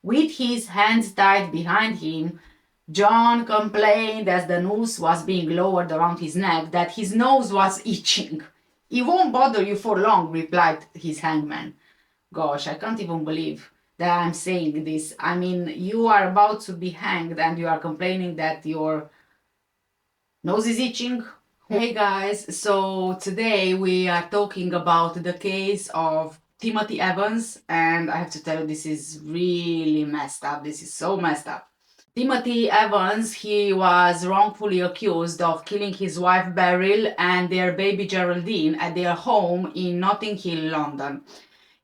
With his hands tied behind him, John complained as the noose was being lowered around his neck that his nose was itching. "It won't bother you for long," replied his hangman. Gosh, I can't even believe that I'm saying this. I mean, you are about to be hanged and you are complaining that your nose is itching. Hey guys, so today we are talking about the case of Timothy Evans, and I have to tell you, this is really messed up. This is so messed up. Timothy Evans, he was wrongfully accused of killing his wife Beryl and their baby Geraldine at their home in Notting Hill, London.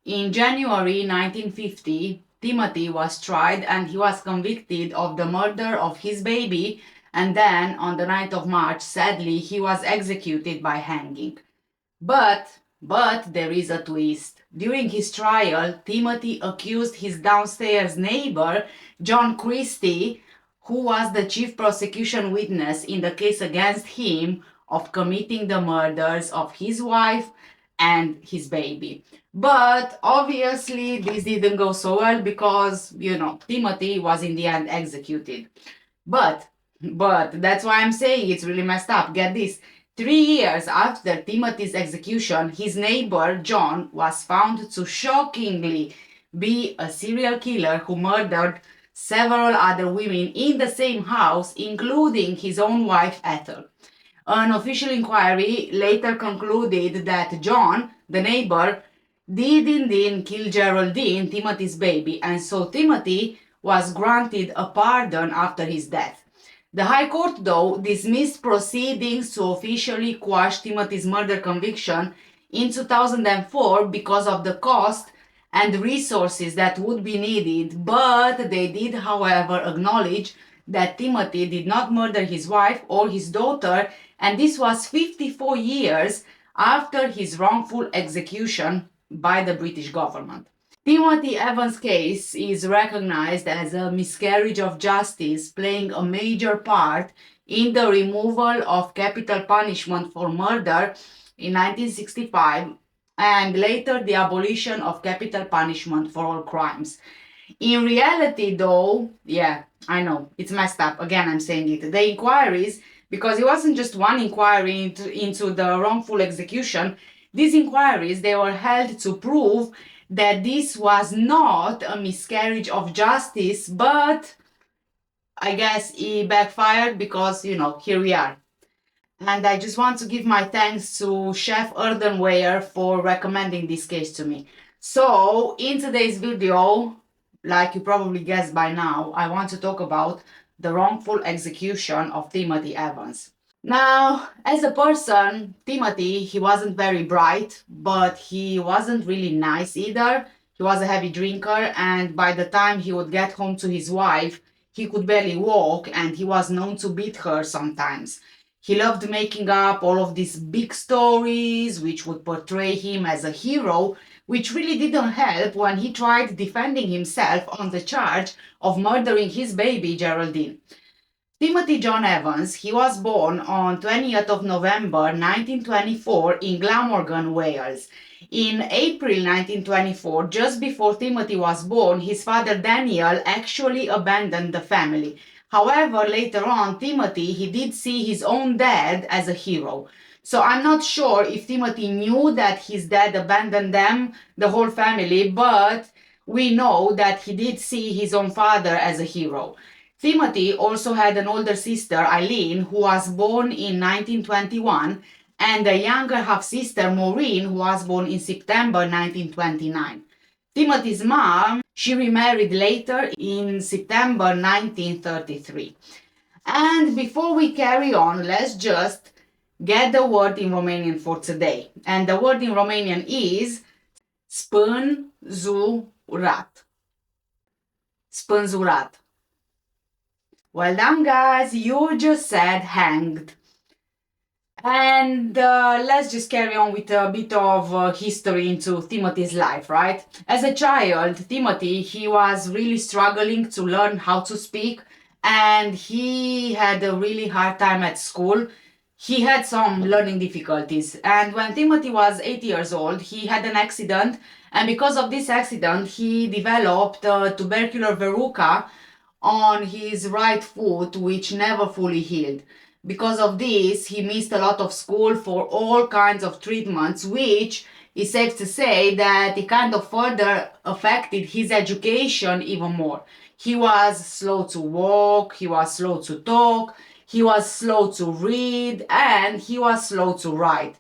In January 1950, Timothy was tried and he was convicted of the murder of his baby, and then on the 9th of March, sadly, he was executed by hanging. But there is a twist. During his trial, Timothy accused his downstairs neighbor, John Christie, who was the chief prosecution witness in the case against him, of committing the murders of his wife and his baby. But obviously, this didn't go so well because, Timothy was in the end executed. But, but that's why I'm saying it's really messed up. Get this. 3 years after Timothy's execution, his neighbor John was found to shockingly be a serial killer who murdered several other women in the same house, including his own wife Ethel. An official inquiry later concluded that John, the neighbor, did indeed kill Geraldine, Timothy's baby, and so Timothy was granted a pardon after his death. The High Court, though, dismissed proceedings to officially quash Timothy's murder conviction in 2004 because of the cost and resources that would be needed, but they did, however, acknowledge that Timothy did not murder his wife or his daughter, and this was 54 years after his wrongful execution by the British government. Timothy Evans' case is recognized as a miscarriage of justice, playing a major part in the removal of capital punishment for murder in 1965 and later the abolition of capital punishment for all crimes. In reality, though, yeah, I know, it's messed up. Again, I'm saying it. The inquiries, because it wasn't just one inquiry into the wrongful execution, these inquiries, they were held to prove that this was not a miscarriage of justice, but I guess it backfired because, here we are. And I just want to give my thanks to Chef Earthenware for recommending this case to me. So, in today's video, like you probably guessed by now, I want to talk about the wrongful execution of Timothy Evans. Now, as a person, Timothy, he wasn't very bright, but he wasn't really nice either. He was a heavy drinker, and by the time he would get home to his wife, he could barely walk, and he was known to beat her sometimes. He loved making up all of these big stories, which would portray him as a hero, which really didn't help when he tried defending himself on the charge of murdering his baby Geraldine. Timothy John Evans, he was born on 20th of November 1924 in Glamorgan, Wales. In April 1924, just before Timothy was born, his father Daniel actually abandoned the family. However, later on, Timothy, he did see his own dad as a hero. So I'm not sure if Timothy knew that his dad abandoned them, the whole family, but we know that he did see his own father as a hero. Timothy also had an older sister, Eileen, who was born in 1921, and a younger half-sister, Maureen, who was born in September 1929. Timothy's mom, she remarried later in September 1933. And before we carry on, let's just get the word in Romanian for today. And the word in Romanian is spânzurat. Spânzurat. Well done, guys. You just said hanged. And let's just carry on with a bit of history into Timothy's life, right? As a child, Timothy, he was really struggling to learn how to speak, and he had a really hard time at school. he had some learning difficulties. And when Timothy was 8 years old, he had an accident. And because of this accident, he developed tubercular verruca on his right foot, which never fully healed. Because of this, he missed a lot of school for all kinds of treatments, which is safe to say that it kind of further affected his education even more. He was slow to walk, he was slow to talk, he was slow to read, and he was slow to write.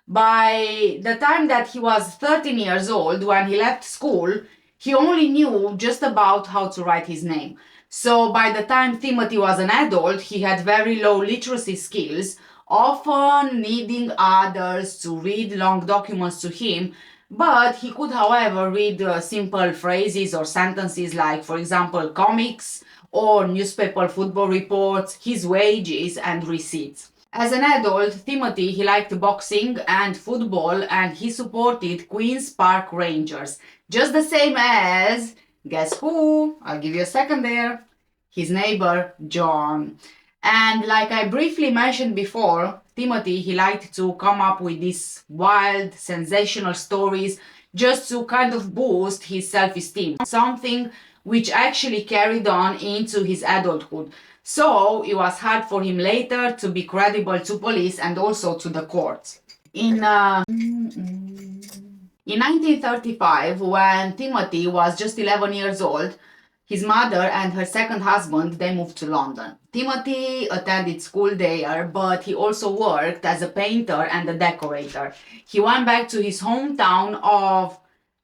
By the time that he was 13 years old, when he left school, he only knew just about how to write his name. So by the time Timothy was an adult, he had very low literacy skills, often needing others to read long documents to him. But he could, however, read simple phrases or sentences like, for example, comics or newspaper football reports, his wages, and receipts. As an adult, Timothy, he liked boxing and football, and he supported Queen's Park Rangers. Just the same as, guess who? I'll give you a second there. His neighbor, John. And like I briefly mentioned before, Timothy, he liked to come up with these wild, sensational stories just to kind of boost his self-esteem. Something which actually carried on into his adulthood. So it was hard for him later to be credible to police and also to the courts. In 1935, when Timothy was just 11 years old, his mother and her second husband, they moved to London. Timothy attended school there, but he also worked as a painter and a decorator. He went back to his hometown of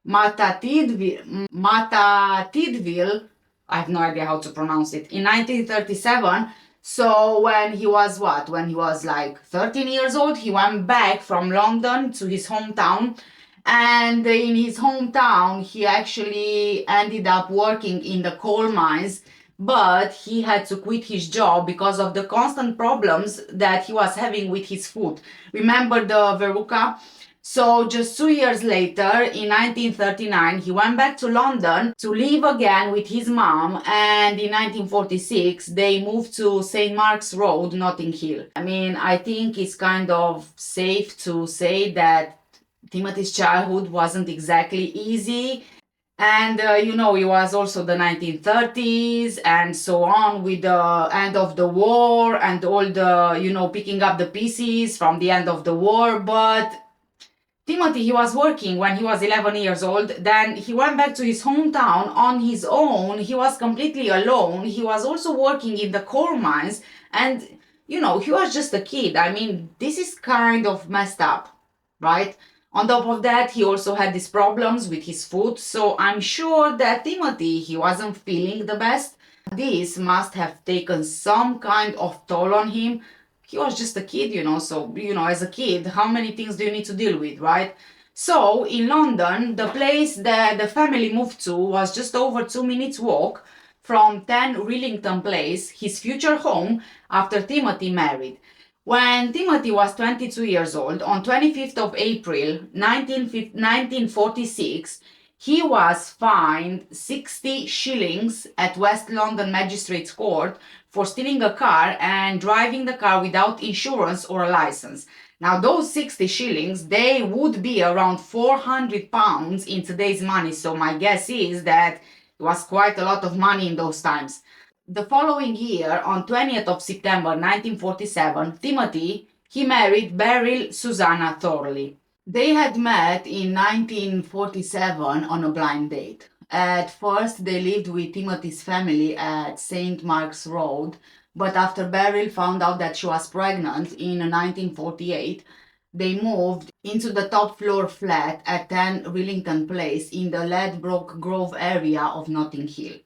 Matatidville, I have no idea how to pronounce it, in 1937. So when he was When he was like 13 years old, he went back from London to his hometown. And in his hometown, he actually ended up working in the coal mines, but he had to quit his job because of the constant problems that he was having with his foot. Remember the verruca? So just 2 years later, in 1939, he went back to London to live again with his mom, and in 1946, they moved to St. Mark's Road, Notting Hill. I mean, I think it's kind of safe to say that Timothy's childhood wasn't exactly easy. And it was also the 1930s and so on, with the end of the war and all the, picking up the pieces from the end of the war. But Timothy, he was working when he was 11 years old. Then he went back to his hometown on his own. He was completely alone. He was also working in the coal mines. And, he was just a kid. I mean, this is kind of messed up, right? On top of that, he also had these problems with his foot, so I'm sure that Timothy, he wasn't feeling the best. This must have taken some kind of toll on him. He was just a kid, so, as a kid, how many things do you need to deal with, right? So, in London, the place that the family moved to was just over 2 minutes walk from 10 Rillington Place, his future home, after Timothy married. When Timothy was 22 years old, on 25th of April 1946, he was fined 60 shillings at West London Magistrates Court for stealing a car and driving the car without insurance or a license. Now, those 60 shillings, they would be around £400 in today's money, so my guess is that it was quite a lot of money in those times. The following year, on 20th of September 1947, Timothy, he married Beryl Susanna Thorley. They had met in 1947 on a blind date. At first, they lived with Timothy's family at St. Mark's Road, but after Beryl found out that she was pregnant in 1948, they moved into the top floor flat at 10 Rillington Place in the Ladbroke Grove area of Notting Hill.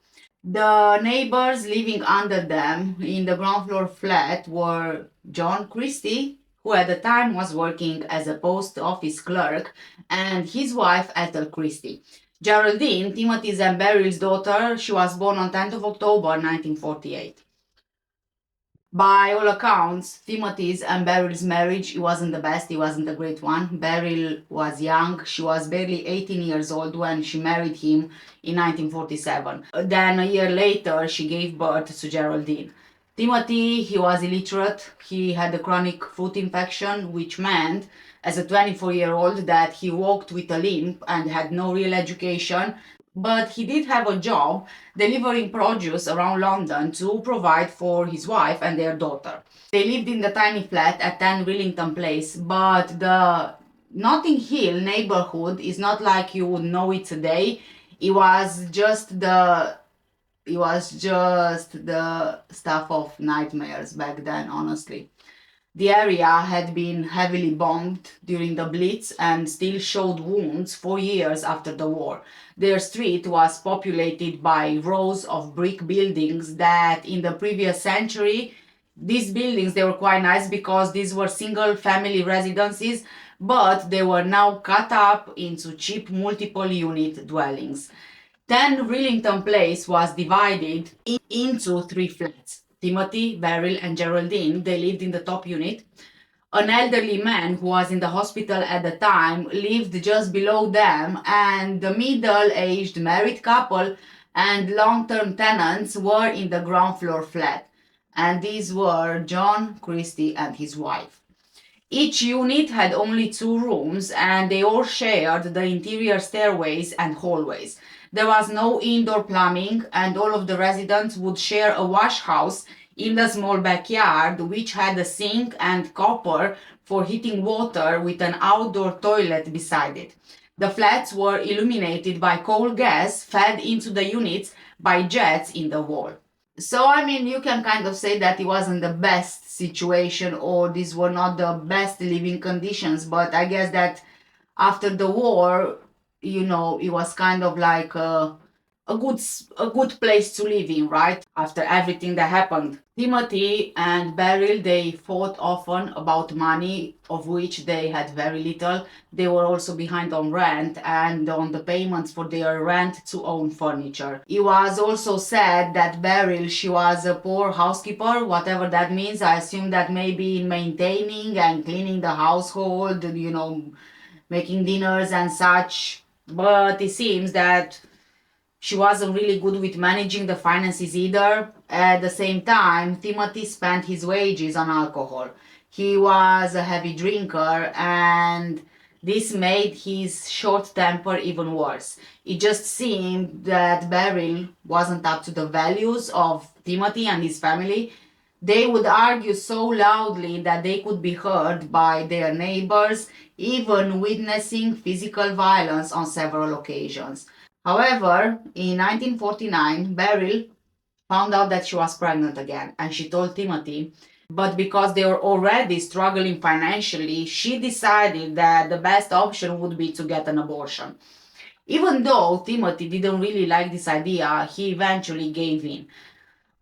The neighbors living under them in the ground floor flat were John Christie, who at the time was working as a post office clerk, and his wife Ethel Christie. Geraldine, Timothy's and Beryl's daughter, she was born on 10th of October 1948. By all accounts, Timothy's and Beryl's marriage, it wasn't the best, it wasn't a great one. Beryl was young, she was barely 18 years old when she married him in 1947. Then a year later, she gave birth to Geraldine. Timothy, he was illiterate. He had a chronic foot infection, which meant, as a 24-year-old, that he walked with a limp and had no real education. But he did have a job delivering produce around London to provide for his wife and their daughter. They lived in the tiny flat at 10 Rillington Place, but the Notting Hill neighborhood is not like you would know it today. It was just the it was just the stuff of nightmares back then, honestly. The area had been heavily bombed during the Blitz and still showed wounds for years after the war. Their street was populated by rows of brick buildings that in the previous century, these buildings, they were quite nice because these were single family residences, but they were now cut up into cheap multiple unit dwellings. 10 Rillington Place was divided into three flats. Timothy, Beryl, and Geraldine, they lived in the top unit. An elderly man who was in the hospital at the time lived just below them, and the middle-aged married couple and long-term tenants were in the ground floor flat. And these were John, Christie, and his wife. Each unit had only two rooms and they all shared the interior stairways and hallways. There was no indoor plumbing and all of the residents would share a wash house in the small backyard, which had a sink and copper for heating water with an outdoor toilet beside it. The flats were illuminated by coal gas fed into the units by jets in the wall. So, I mean, you can kind of say that it wasn't the best situation or these were not the best living conditions, but I guess that after the war, it was kind of like a good place to live in, right? After everything that happened. Timothy and Beryl, they fought often about money, of which they had very little. They were also behind on rent and on the payments for their rent to own furniture. It was also said that Beryl, she was a poor housekeeper, whatever that means. I assume that maybe in maintaining and cleaning the household, making dinners and such. But it seems that she wasn't really good with managing the finances either. At the same time, Timothy spent his wages on alcohol. He was a heavy drinker and this made his short temper even worse. It just seemed that Beryl wasn't up to the values of Timothy and his family. They would argue so loudly that they could be heard by their neighbors, even witnessing physical violence on several occasions. However, in 1949, Beryl found out that she was pregnant again and she told Timothy, but because they were already struggling financially, she decided that the best option would be to get an abortion. Even though Timothy didn't really like this idea, he eventually gave in.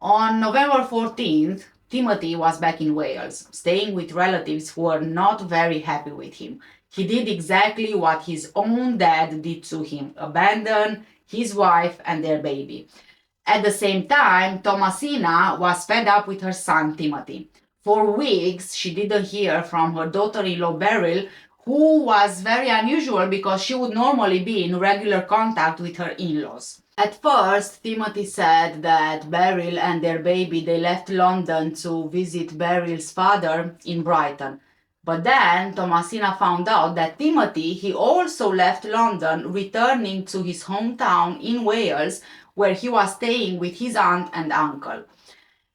On November 14th, Timothy was back in Wales, staying with relatives who were not very happy with him. He did exactly what his own dad did to him, abandon his wife and their baby. At the same time, Thomasina was fed up with her son Timothy. For weeks, she didn't hear from her daughter-in-law Beryl, who was very unusual because she would normally be in regular contact with her in-laws. At first, Timothy said that Beryl and their baby, they left London to visit Beryl's father in Brighton. But then Thomasina found out that Timothy, he also left London, returning to his hometown in Wales, where he was staying with his aunt and uncle.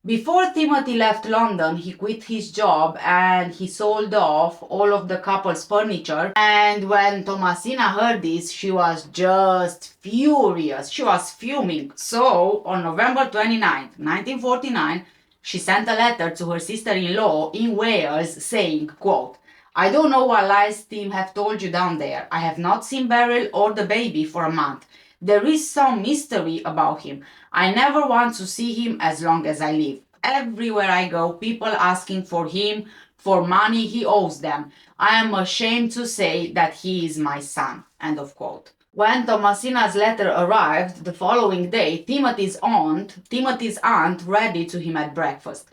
Before Timothy left London, he quit his job and he sold off all of the couple's furniture. And when Thomasina heard this, she was just furious. She was fuming. So, on November 29th, 1949, she sent a letter to her sister-in-law in Wales saying, quote, "I don't know what lies Tim have told you down there. I have not seen Beryl or the baby for a month. There is some mystery about him. I never want to see him as long as I live. Everywhere I go, people asking for him, for money he owes them. I am ashamed to say that he is my son." End of quote. When Thomasina's letter arrived the following day, Timothy's aunt read it to him at breakfast.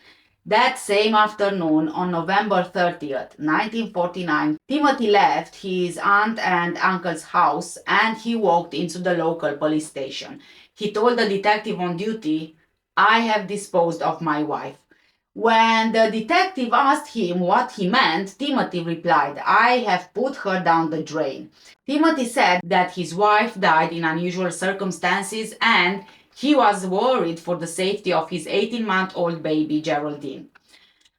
That same afternoon, on November 30th, 1949, Timothy left his aunt and uncle's house and he walked into the local police station. He told the detective on duty, "I have disposed of my wife." When the detective asked him what he meant, Timothy replied, "I have put her down the drain." Timothy said that his wife died in unusual circumstances and he was worried for the safety of his 18-month-old baby, Geraldine.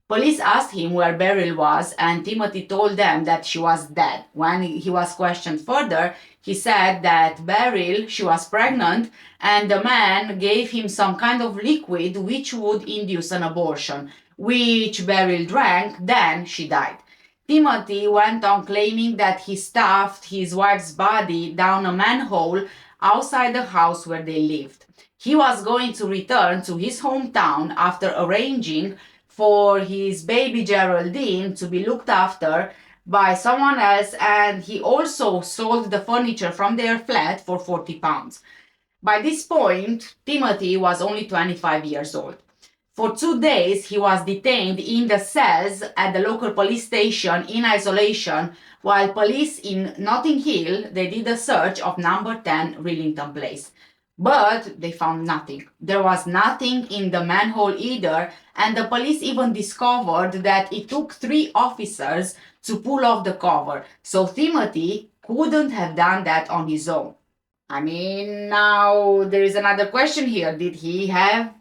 Police asked him where Beryl was, and Timothy told them that she was dead. When he was questioned further, he said that Beryl, she was pregnant, and the man gave him some kind of liquid which would induce an abortion, which Beryl drank, then she died. Timothy went on claiming that he stuffed his wife's body down a manhole outside the house where they lived. He was going to return to his hometown after arranging for his baby Geraldine to be looked after by someone else, and he also sold the furniture from their flat for £40. By this point, Timothy was only 25 years old. For 2 days, he was detained in the cells at the local police station in isolation, while police in Notting Hill, they did a search of number 10 Rillington Place. But they found nothing. There was nothing in the manhole either, and the police even discovered that it took 3 officers to pull off the cover. So Timothy couldn't have done that on his own. I mean, now there is another question here. Did he have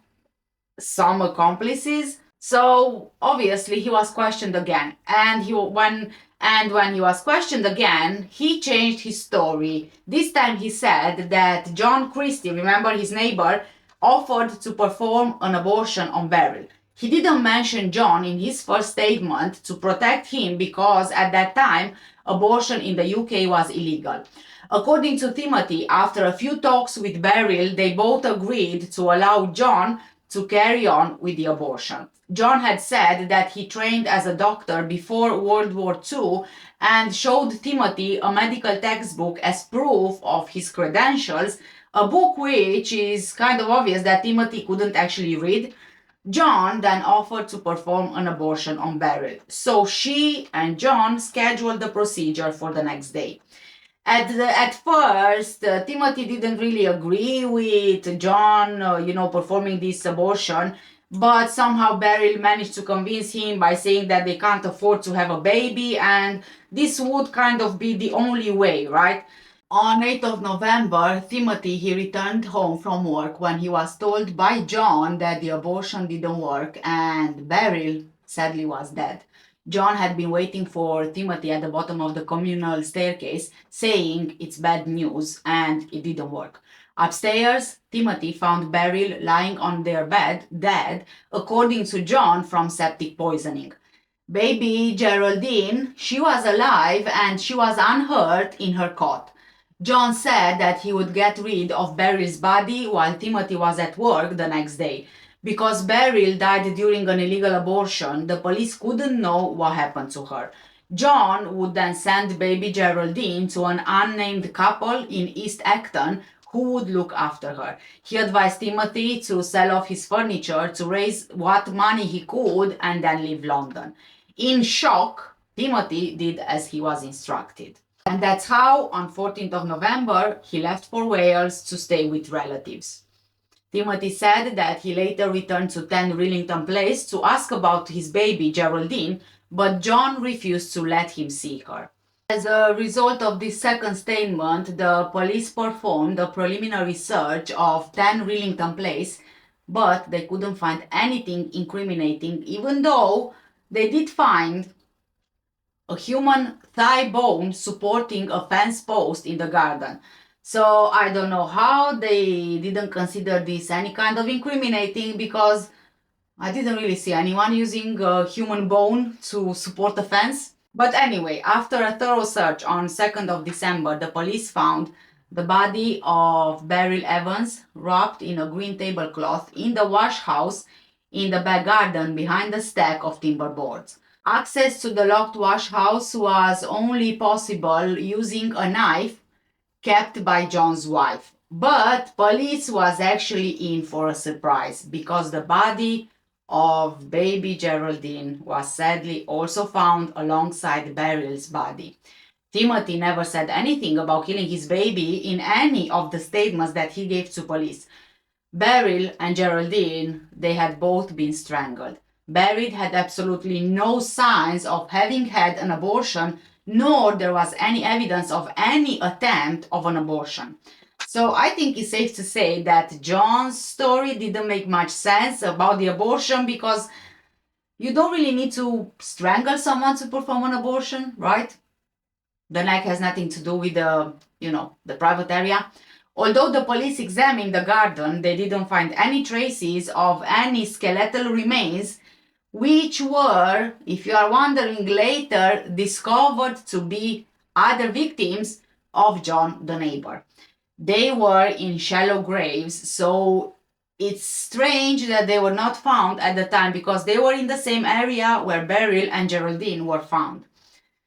some accomplices? So obviously he was questioned again, and when he was questioned again, he changed his story. This time he said that John Christie, remember his neighbor, offered to perform an abortion on Beryl. He didn't mention John in his first statement to protect him because at that time abortion in the UK was illegal. According to Timothy, after a few talks with Beryl, they both agreed to allow John to carry on with the abortion. John had said that he trained as a doctor before World War II and showed Timothy a medical textbook as proof of his credentials, a book which is kind of obvious that Timothy couldn't actually read. John then offered to perform an abortion on Beryl, so she and John scheduled the procedure for the next day. At first, Timothy didn't really agree with John, performing this abortion, but somehow Beryl managed to convince him by saying that they can't afford to have a baby, and this would kind of be the only way, right? On 8th of November, Timothy, he returned home from work when he was told by John that the abortion didn't work and Beryl sadly was dead. John had been waiting for Timothy at the bottom of the communal staircase, saying it's bad news, and it didn't work. Upstairs, Timothy found Beryl lying on their bed, dead, according to John, from septic poisoning. Baby Geraldine, she was alive and she was unhurt in her cot. John said that he would get rid of Beryl's body while Timothy was at work the next day. Because Beryl died during an illegal abortion, the police couldn't know what happened to her. John would then send baby Geraldine to an unnamed couple in East Acton who would look after her. He advised Timothy to sell off his furniture to raise what money he could and then leave London. In shock, Timothy did as he was instructed. And that's how, on 14th of November, he left for Wales to stay with relatives. Timothy said that he later returned to 10 Rillington Place to ask about his baby Geraldine, but John refused to let him see her. As a result of this second statement, the police performed a preliminary search of 10 Rillington Place, but they couldn't find anything incriminating, even though they did find a human thigh bone supporting a fence post in the garden. So I don't know how they didn't consider this any kind of incriminating, because I didn't really see anyone using a human bone to support a fence. But anyway, after a thorough search on 2nd of December, the police found the body of Beryl Evans wrapped in a green tablecloth in the wash house in the back garden behind a stack of timber boards. Access to the locked wash house was only possible using a knife kept by John's wife. But police was actually in for a surprise, because the body of baby Geraldine was sadly also found alongside Beryl's body. Timothy never said anything about killing his baby in any of the statements that he gave to police. Beryl and Geraldine, they had both been strangled. Beryl had absolutely no signs of having had an abortion, nor there was any evidence of any attempt of an abortion. So I think it's safe to say that John's story didn't make much sense about the abortion, because you don't really need to strangle someone to perform an abortion, right? The neck has nothing to do with the private area. Although the police examined the garden, they didn't find any traces of any skeletal remains, which were, if you are wondering, later discovered to be other victims of John the neighbor. They were in shallow graves, so it's strange that they were not found at the time, because they were in the same area where Beryl and Geraldine were found.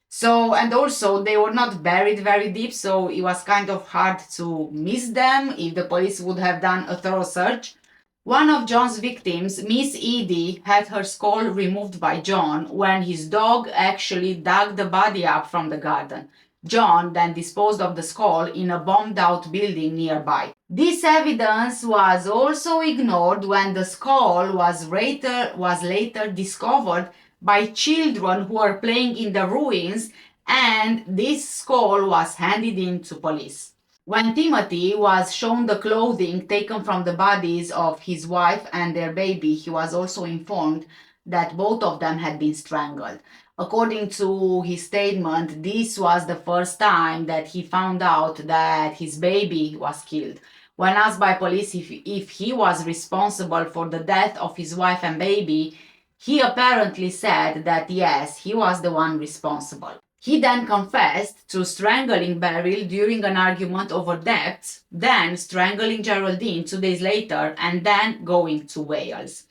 So, and also they were not buried very deep, so it was kind of hard to miss them if the police would have done a thorough search. One of John's victims, Miss Edie, had her skull removed by John when his dog actually dug the body up from the garden. John then disposed of the skull in a bombed out building nearby. This evidence was also ignored when the skull was later discovered by children who were playing in the ruins, and this skull was handed in to police. When Timothy was shown the clothing taken from the bodies of his wife and their baby, he was also informed that both of them had been strangled. According to his statement, this was the first time that he found out that his baby was killed. When asked by police if he was responsible for the death of his wife and baby, he apparently said that yes, he was the one responsible. He then confessed to strangling Beryl during an argument over debts, then strangling Geraldine 2 days later, and then going to Wales.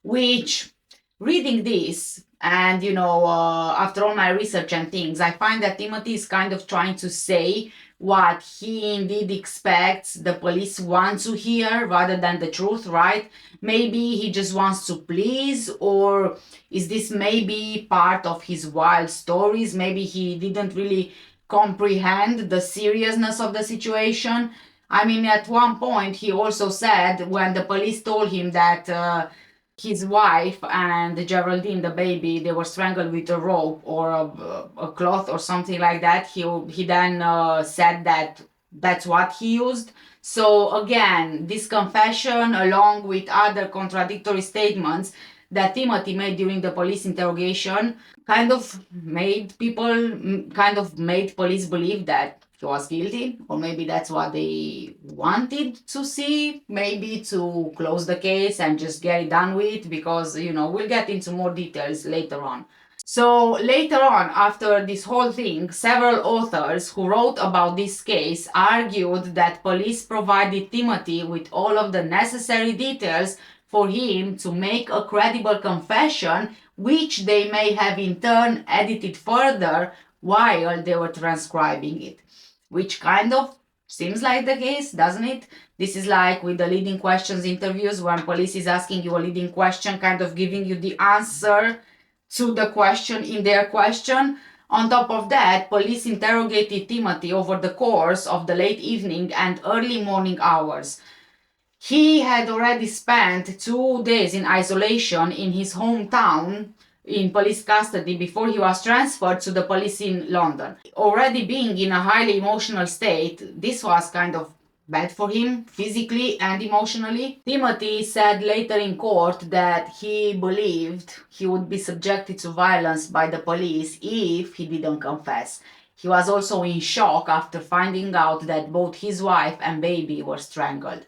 Which, reading this, and after all my research and things, I find that Timothy is kind of trying to say what he indeed expects the police want to hear rather than the truth, right? Maybe he just wants to please, or is this maybe part of his wild stories? Maybe he didn't really comprehend the seriousness of the situation. I mean, at one point, he also said, when the police told him that his wife and Geraldine, the baby, they were strangled with a rope or a cloth or something like that, he then said that that's what he used. So again, this confession, along with other contradictory statements that Timothy made during the police interrogation, kind of made police believe that he was guilty, or maybe that's what they wanted to see, maybe to close the case and just get it done with, because we'll get into more details later on. So later on, after this whole thing, several authors who wrote about this case argued that police provided Timothy with all of the necessary details for him to make a credible confession, which they may have in turn edited further while they were transcribing it. Which kind of seems like the case, doesn't it? This is like with the leading questions interviews, when police is asking you a leading question, kind of giving you the answer to the question in their question. On top of that, police interrogated Timothy over the course of the late evening and early morning hours. He had already spent 2 days in isolation in his hometown in police custody before he was transferred to the police in London. Already being in a highly emotional state, this was kind of bad for him, physically and emotionally. Timothy said later in court that he believed he would be subjected to violence by the police if he didn't confess. He was also in shock after finding out that both his wife and baby were strangled.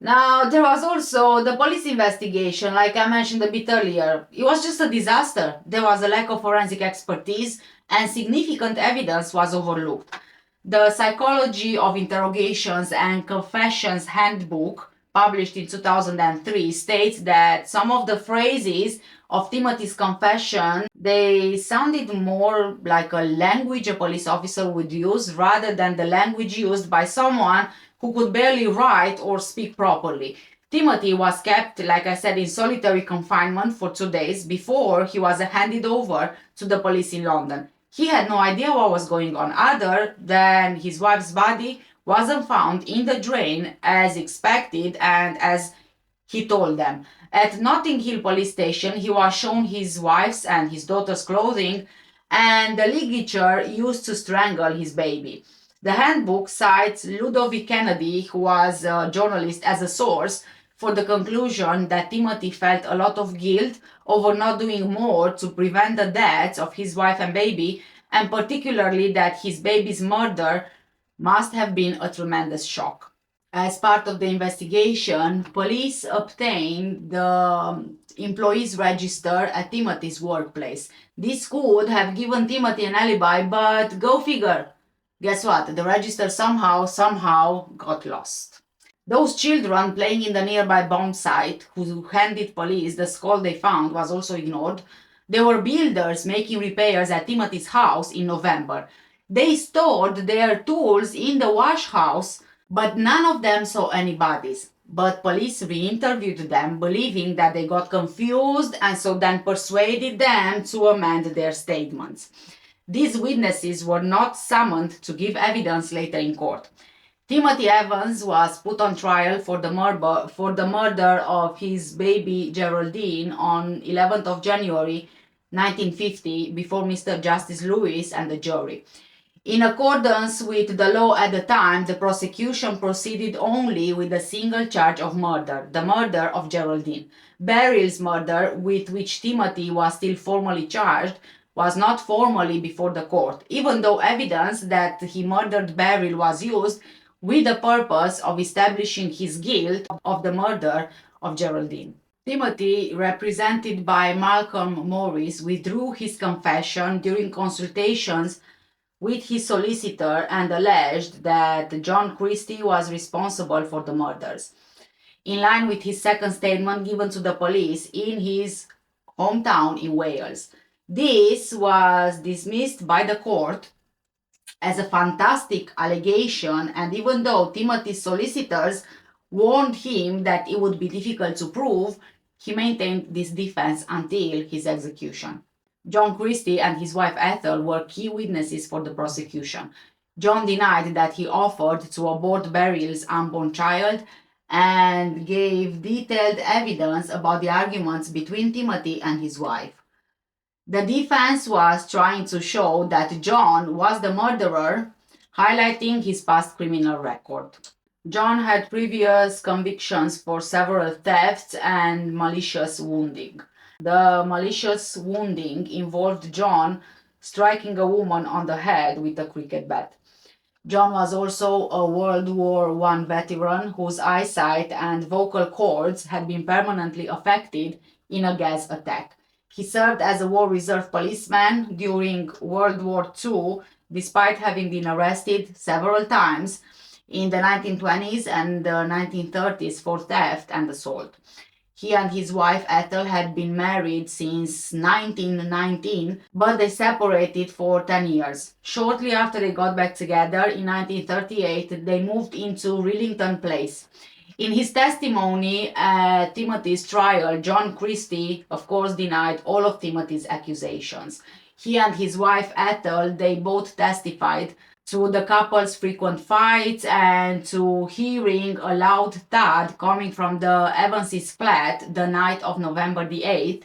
Now, there was also the police investigation, like I mentioned a bit earlier. It was just a disaster. There was a lack of forensic expertise, and significant evidence was overlooked. The Psychology of Interrogations and Confessions Handbook, published in 2003, states that some of the phrases of Timothy's confession, they sounded more like a language a police officer would use rather than the language used by someone who could barely write or speak properly. Timothy was kept, like I said, in solitary confinement for 2 days before he was handed over to the police in London. He had no idea what was going on, other than his wife's body wasn't found in the drain as expected and as he told them. At Notting Hill police station, he was shown his wife's and his daughter's clothing and the ligature used to strangle his baby. The handbook cites Ludovic Kennedy, who was a journalist, as a source for the conclusion that Timothy felt a lot of guilt over not doing more to prevent the deaths of his wife and baby, and particularly that his baby's murder must have been a tremendous shock. As part of the investigation, police obtained the employees register at Timothy's workplace. This could have given Timothy an alibi, but go figure. Guess what? The register somehow got lost. Those children playing in the nearby bomb site, who handed police the skull they found, was also ignored. There were builders making repairs at Timothy's house in November. They stored their tools in the wash house, but none of them saw any bodies. But police re-interviewed them, believing that they got confused, and so then persuaded them to amend their statements. These witnesses were not summoned to give evidence later in court. Timothy Evans was put on trial for the murder of his baby Geraldine on 11th of January 1950 before Mr. Justice Lewis and the jury. In accordance with the law at the time, the prosecution proceeded only with a single charge of murder, the murder of Geraldine. Beryl's murder, with which Timothy was still formally charged, was not formally before the court, even though evidence that he murdered Beryl was used with the purpose of establishing his guilt of the murder of Geraldine. Timothy, represented by Malcolm Morris, withdrew his confession during consultations with his solicitor and alleged that John Christie was responsible for the murders, in line with his second statement given to the police in his hometown in Wales. This was dismissed by the court as a fantastic allegation, and even though Timothy's solicitors warned him that it would be difficult to prove, he maintained this defense until his execution. John Christie and his wife Ethel were key witnesses for the prosecution. John denied that he offered to abort Beryl's unborn child and gave detailed evidence about the arguments between Timothy and his wife. The defense was trying to show that John was the murderer, highlighting his past criminal record. John had previous convictions for several thefts and malicious wounding. The malicious wounding involved John striking a woman on the head with a cricket bat. John was also a World War I veteran whose eyesight and vocal cords had been permanently affected in a gas attack. He served as a war reserve policeman during World War II, despite having been arrested several times in the 1920s and the 1930s for theft and assault. He and his wife Ethel had been married since 1919, but they separated for 10 years. Shortly after they got back together in 1938, they moved into Rillington Place. In his testimony at Timothy's trial, John Christie, of course, denied all of Timothy's accusations. He and his wife Ethel, they both testified to the couple's frequent fights and to hearing a loud thud coming from the Evans' flat the night of November the 8th,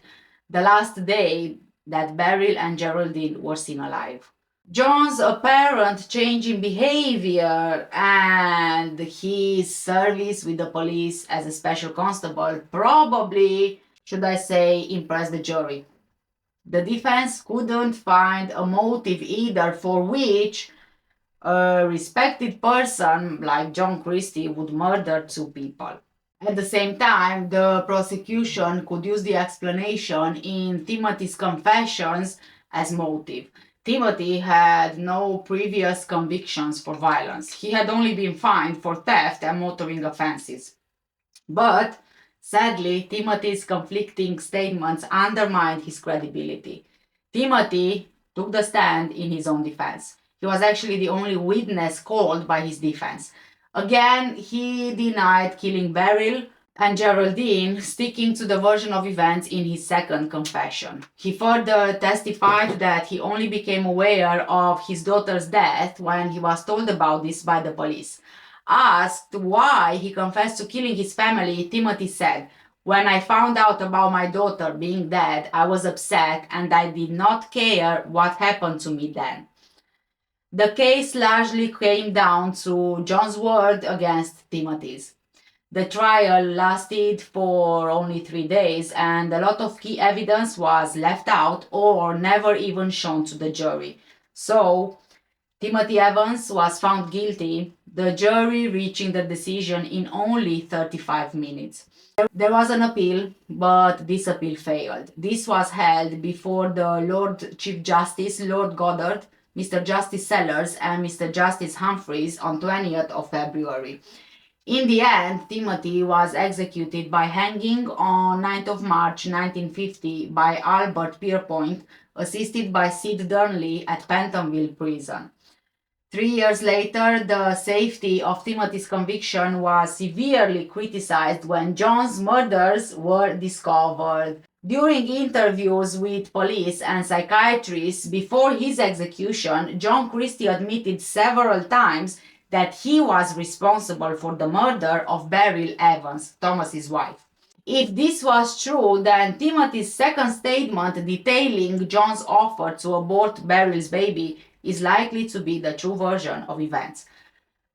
the last day that Beryl and Geraldine were seen alive. John's apparent change in behavior and his service with the police as a special constable probably, should I say, impressed the jury. The defense couldn't find a motive either for which a respected person like John Christie would murder two people. At the same time, the prosecution could use the explanation in Timothy's confessions as motive. Timothy had no previous convictions for violence. He had only been fined for theft and motoring offenses. But sadly, Timothy's conflicting statements undermined his credibility. Timothy took the stand in his own defense. He was actually the only witness called by his defense. Again, he denied killing Beryl and Geraldine, sticking to the version of events in his second confession. He further testified that he only became aware of his daughter's death when he was told about this by the police. Asked why he confessed to killing his family, Timothy said, "When I found out about my daughter being dead, I was upset and I did not care what happened to me then." The case largely came down to John's word against Timothy's. The trial lasted for only 3 days, and a lot of key evidence was left out or never even shown to the jury. So, Timothy Evans was found guilty, the jury reaching the decision in only 35 minutes. There was an appeal, but this appeal failed. This was held before the Lord Chief Justice, Lord Goddard, Mr. Justice Sellers, and Mr. Justice Humphreys on 20th of February. In the end, Timothy was executed by hanging on 9th of March 1950 by Albert Pierpoint, assisted by Sid Durnley at Pentonville Prison. 3 years later, the safety of Timothy's conviction was severely criticized when John's murders were discovered. During interviews with police and psychiatrists before his execution, John Christie admitted several times that he was responsible for the murder of Beryl Evans, Thomas's wife. If this was true, then Timothy's second statement detailing John's offer to abort Beryl's baby is likely to be the true version of events.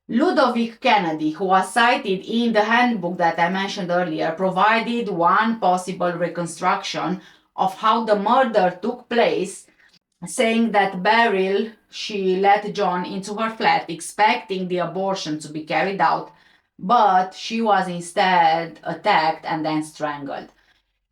Ludovic Kennedy, who was cited in the handbook that I mentioned earlier, provided one possible reconstruction of how the murder took place, saying that Beryl, she let John into her flat expecting the abortion to be carried out, but she was instead attacked and then strangled.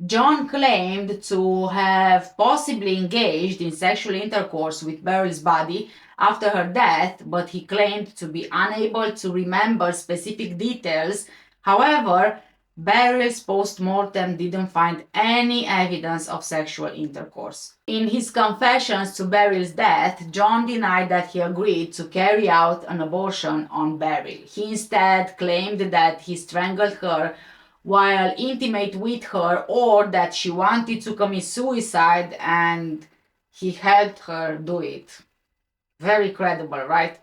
John claimed to have possibly engaged in sexual intercourse with Beryl's body after her death, but he claimed to be unable to remember specific details. However, Beryl's post-mortem didn't find any evidence of sexual intercourse. In his confessions to Beryl's death, John denied that he agreed to carry out an abortion on Beryl. He instead claimed that he strangled her while intimate with her, or that she wanted to commit suicide and he helped her do it. Very credible, right?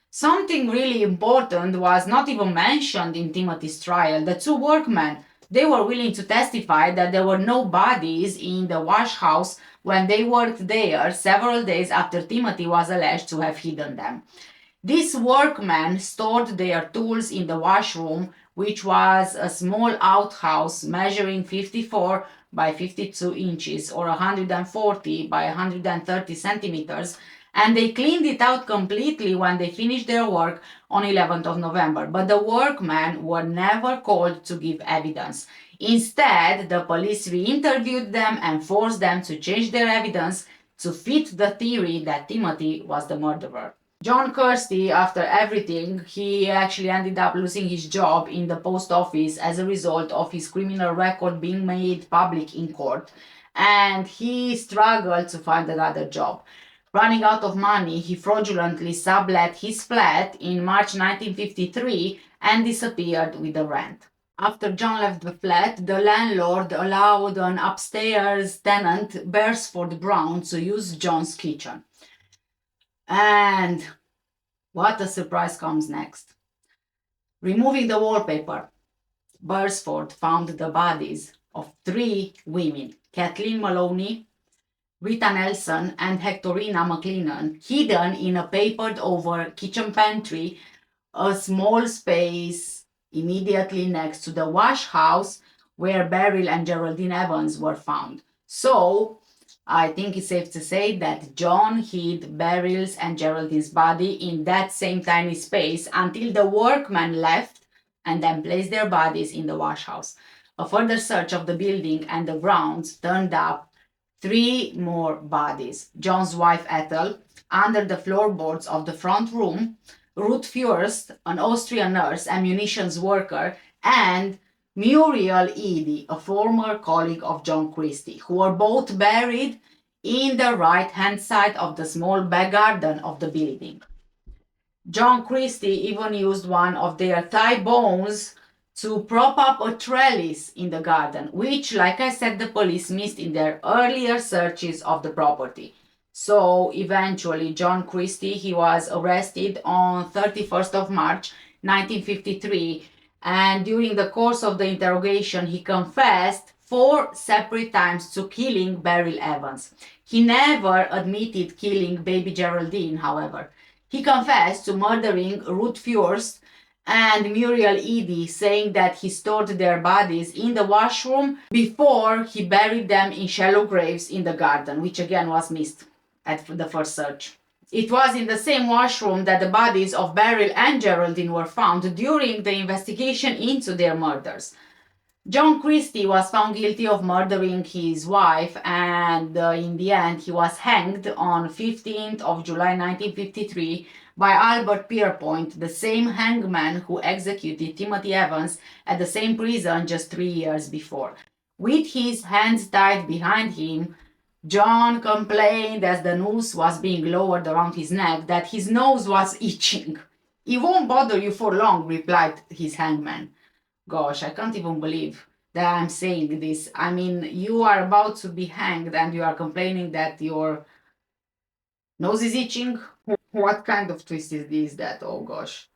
Something really important was not even mentioned in Timothy's trial. The two workmen, they were willing to testify that there were no bodies in the wash house when they worked there several days after Timothy was alleged to have hidden them. These workmen stored their tools in the washroom, which was a small outhouse measuring 54 by 52 inches or 140 by 130 centimeters, and they cleaned it out completely when they finished their work on 11th of November. But the workmen were never called to give evidence. Instead, the police re-interviewed them and forced them to change their evidence to fit the theory that Timothy was the murderer. John Kirsty, after everything, he actually ended up losing his job in the post office as a result of his criminal record being made public in court, and he struggled to find another job. Running out of money, he fraudulently sublet his flat in March 1953 and disappeared with the rent. After John left the flat, the landlord allowed an upstairs tenant, Beresford Brown, to use John's kitchen. And what a surprise comes next. Removing the wallpaper, Beresford found the bodies of 3 women, Kathleen Maloney, Rita Nelson, and Hectorina McLennan, hidden in a papered over kitchen pantry, a small space immediately next to the wash house where Beryl and Geraldine Evans were found. So, I think it's safe to say that John hid Beryl's and Geraldine's body in that same tiny space until the workmen left and then placed their bodies in the wash house. A further search of the building and the grounds turned up 3 more bodies. John's wife Ethel, under the floorboards of the front room, Ruth Furst, an Austrian nurse and munitions worker, and Muriel Eady, a former colleague of John Christie, who were both buried in the right-hand side of the small back garden of the building. John Christie even used one of their thigh bones to prop up a trellis in the garden, which, like I said, the police missed in their earlier searches of the property. So eventually, John Christie, he was arrested on 31st of March 1953, and during the course of the interrogation, he confessed 4 separate times to killing Beryl Evans. He never admitted killing baby Geraldine, however. He confessed to murdering Ruth Furst and Muriel Eddy, saying that he stored their bodies in the washroom before he buried them in shallow graves in the garden, which again was missed at the first search. It was in the same washroom that the bodies of Beryl and Geraldine were found during the investigation into their murders. John Christie was found guilty of murdering his wife, and in the end he was hanged on 15th of July 1953 by Albert Pierpoint, the same hangman who executed Timothy Evans at the same prison just 3 years before. With his hands tied behind him, John complained as the noose was being lowered around his neck that his nose was itching. "It won't bother you for long," replied his hangman. Gosh, I can't even believe that I'm saying this. I mean, you are about to be hanged and you are complaining that your nose is itching? What kind of twist is this that? Oh gosh.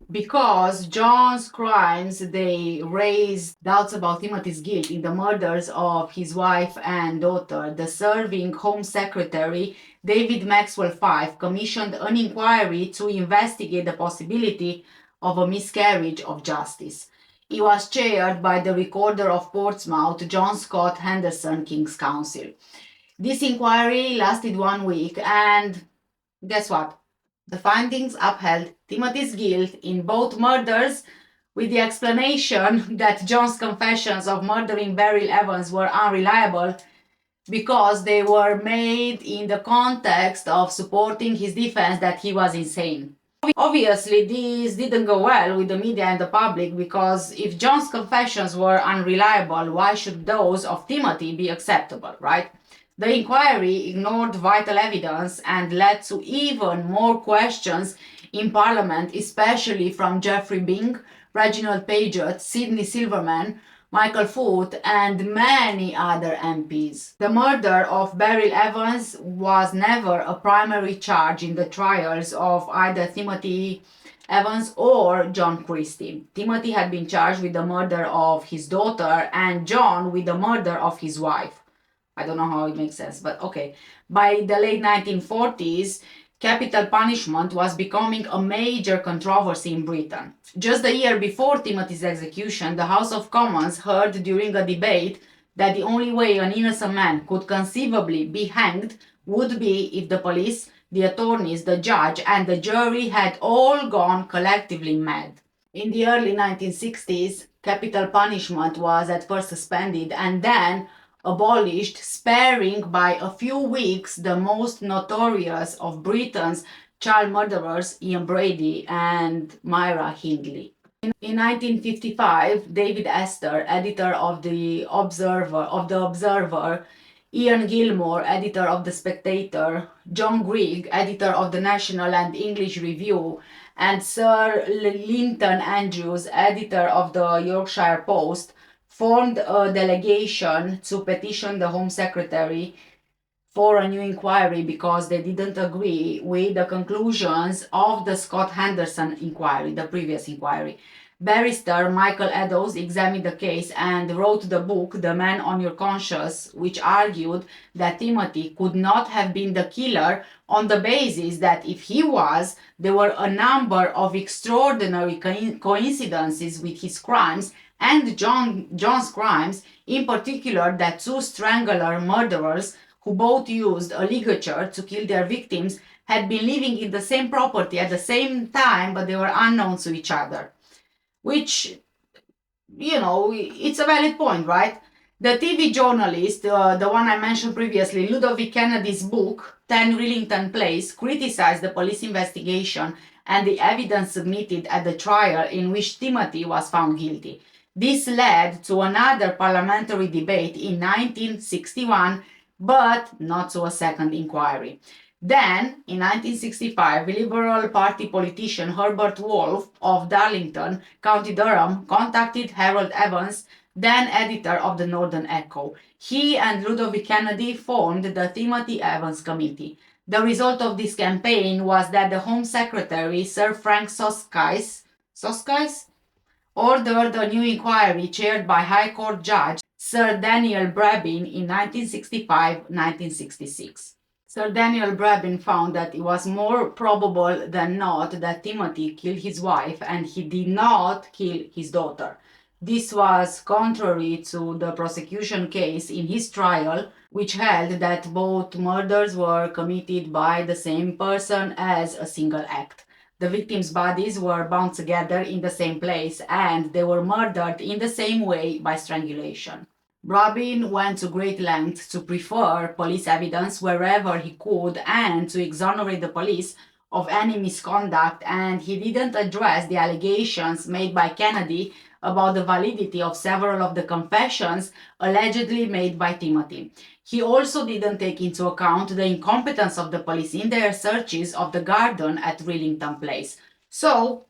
Because John's crimes, they raise doubts about Timothy's guilt in the murders of his wife and daughter. The serving Home Secretary, David Maxwell Fyfe, commissioned an inquiry to investigate the possibility of a miscarriage of justice. It was chaired by the Recorder of Portsmouth, John Scott Henderson, King's Counsel. This inquiry lasted 1 week, and guess what? The findings upheld Timothy's guilt in both murders, with the explanation that John's confessions of murdering Beryl Evans were unreliable because they were made in the context of supporting his defense that he was insane. Obviously, this didn't go well with the media and the public, because if John's confessions were unreliable, why should those of Timothy be acceptable, right? The inquiry ignored vital evidence and led to even more questions in Parliament, especially from Geoffrey Byng, Reginald Paget, Sidney Silverman, Michael Foot, and many other MPs. The murder of Beryl Evans was never a primary charge in the trials of either Timothy Evans or John Christie. Timothy had been charged with the murder of his daughter and John with the murder of his wife. I don't know how it makes sense, but okay. By the late 1940s, capital punishment was becoming a major controversy in Britain. Just a year before Timothy's execution, the House of Commons heard during a debate that the only way an innocent man could conceivably be hanged would be if the police, the attorneys, the judge, and the jury had all gone collectively mad. In the early 1960s, capital punishment was at first suspended and then abolished, sparing by a few weeks the most notorious of Britain's child murderers, Ian Brady and Myra Hindley. In 1955, David Astor, editor of the Observer, Ian Gilmore, editor of The Spectator, John Grigg, editor of the National and English Review, and Sir Linton Andrews, editor of the Yorkshire Post, formed a delegation to petition the Home Secretary for a new inquiry because they didn't agree with the conclusions of the Scott Henderson inquiry, the previous inquiry. Barrister Michael Eddowes examined the case and wrote the book The Man on Your Conscience, which argued that Timothy could not have been the killer on the basis that if he was, there were a number of extraordinary coincidences with his crimes and John's crimes, in particular that 2 strangler murderers who both used a ligature to kill their victims had been living in the same property at the same time, but they were unknown to each other. Which, it's a valid point, right? The TV journalist, the one I mentioned previously, Ludovic Kennedy's book, 10 Rillington Place, criticized the police investigation and the evidence submitted at the trial in which Timothy was found guilty. This led to another parliamentary debate in 1961, but not to a second inquiry. Then, in 1965, Liberal Party politician Herbert Wolfe of Darlington, County Durham, contacted Harold Evans, then editor of the Northern Echo. He and Ludovic Kennedy formed the Timothy Evans Committee. The result of this campaign was that the Home Secretary, Sir Frank Soskice ordered a new inquiry chaired by High Court Judge Sir Daniel Brabin in 1965-1966. Sir Daniel Brabin found that it was more probable than not that Timothy killed his wife and he did not kill his daughter. This was contrary to the prosecution case in his trial, which held that both murders were committed by the same person as a single act. The victims' bodies were bound together in the same place and they were murdered in the same way by strangulation. Brabin went to great lengths to prefer police evidence wherever he could and to exonerate the police of any misconduct, and he didn't address the allegations made by Kennedy about the validity of several of the confessions allegedly made by Timothy. He also didn't take into account the incompetence of the police in their searches of the garden at Rillington Place. So,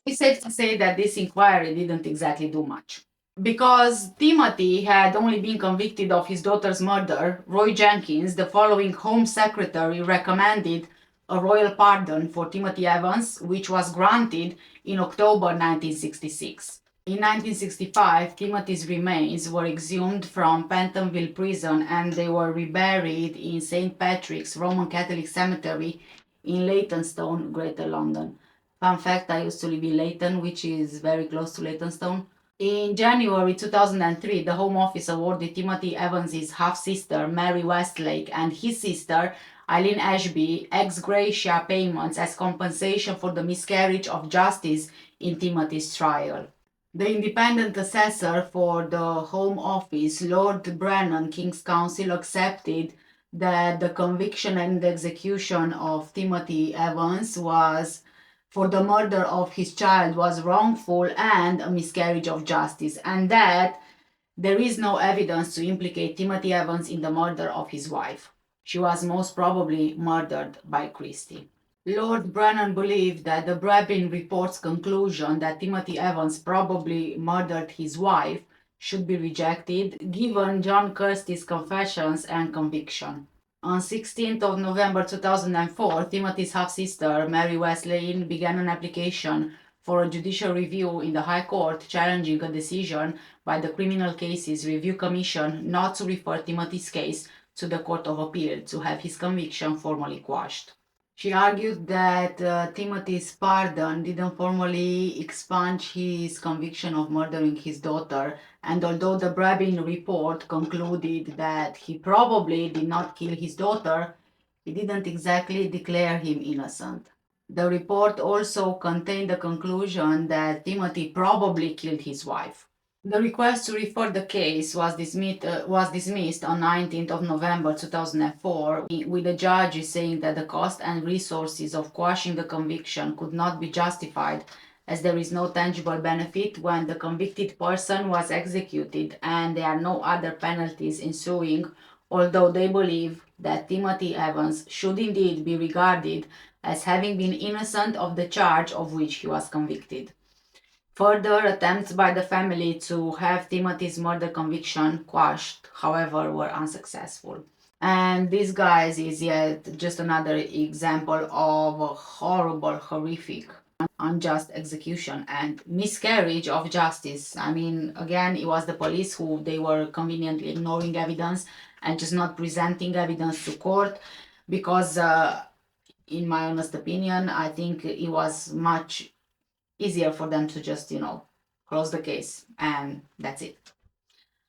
it's safe to say that this inquiry didn't exactly do much. Because Timothy had only been convicted of his daughter's murder, Roy Jenkins, the following Home Secretary, recommended a royal pardon for Timothy Evans, which was granted in October 1966. In 1965, Timothy's remains were exhumed from Pentonville Prison and they were reburied in St. Patrick's Roman Catholic Cemetery in Leytonstone, Greater London. Fun fact, I used to live in Leyton, which is very close to Leytonstone. In January 2003, the Home Office awarded Timothy Evans' half-sister, Mary Westlake, and his sister, Eileen Ashby, ex gratia payments as compensation for the miscarriage of justice in Timothy's trial. The independent assessor for the Home Office, Lord Brennan, King's Counsel, accepted that the conviction and execution of Timothy Evans was for the murder of his child was wrongful and a miscarriage of justice, and that there is no evidence to implicate Timothy Evans in the murder of his wife. She was most probably murdered by Christie. Lord Brennan believed that the Brabin report's conclusion that Timothy Evans probably murdered his wife should be rejected, given John Kirsty's confessions and conviction. On 16th of November 2004, Timothy's half-sister, Mary Westlake, began an application for a judicial review in the High Court challenging a decision by the Criminal Cases Review Commission not to refer Timothy's case to the Court of Appeal to have his conviction formally quashed. She argued that Timothy's pardon didn't formally expunge his conviction of murdering his daughter, and although the Brabin report concluded that he probably did not kill his daughter, it didn't exactly declare him innocent. The report also contained the conclusion that Timothy probably killed his wife. The request to refer the case was dismissed on 19th of November 2004, with the judge saying that the cost and resources of quashing the conviction could not be justified as there is no tangible benefit when the convicted person was executed and there are no other penalties ensuing, although they believe that Timothy Evans should indeed be regarded as having been innocent of the charge of which he was convicted. Further attempts by the family to have Timothy's murder conviction quashed, however, were unsuccessful. And this, guys, is yet just another example of a horrible, horrific, unjust execution and miscarriage of justice. I mean, again, it was the police who they were conveniently ignoring evidence and just not presenting evidence to court because, in my honest opinion, I think it was much easier for them to just, close the case and that's it,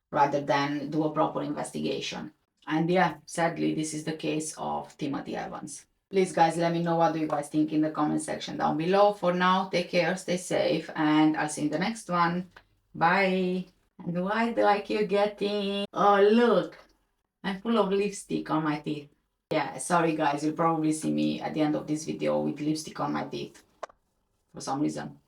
rather than do a proper investigation. And yeah, sadly, this is the case of Timothy Evans. Please, guys, let me know what do you guys think in the comment section down below. For now, take care, stay safe, and I'll see you in the next one. Bye. And why do I keep getting... Oh, look, I'm full of lipstick on my teeth. Yeah, sorry, guys, you'll probably see me at the end of this video with lipstick on my teeth for some reason.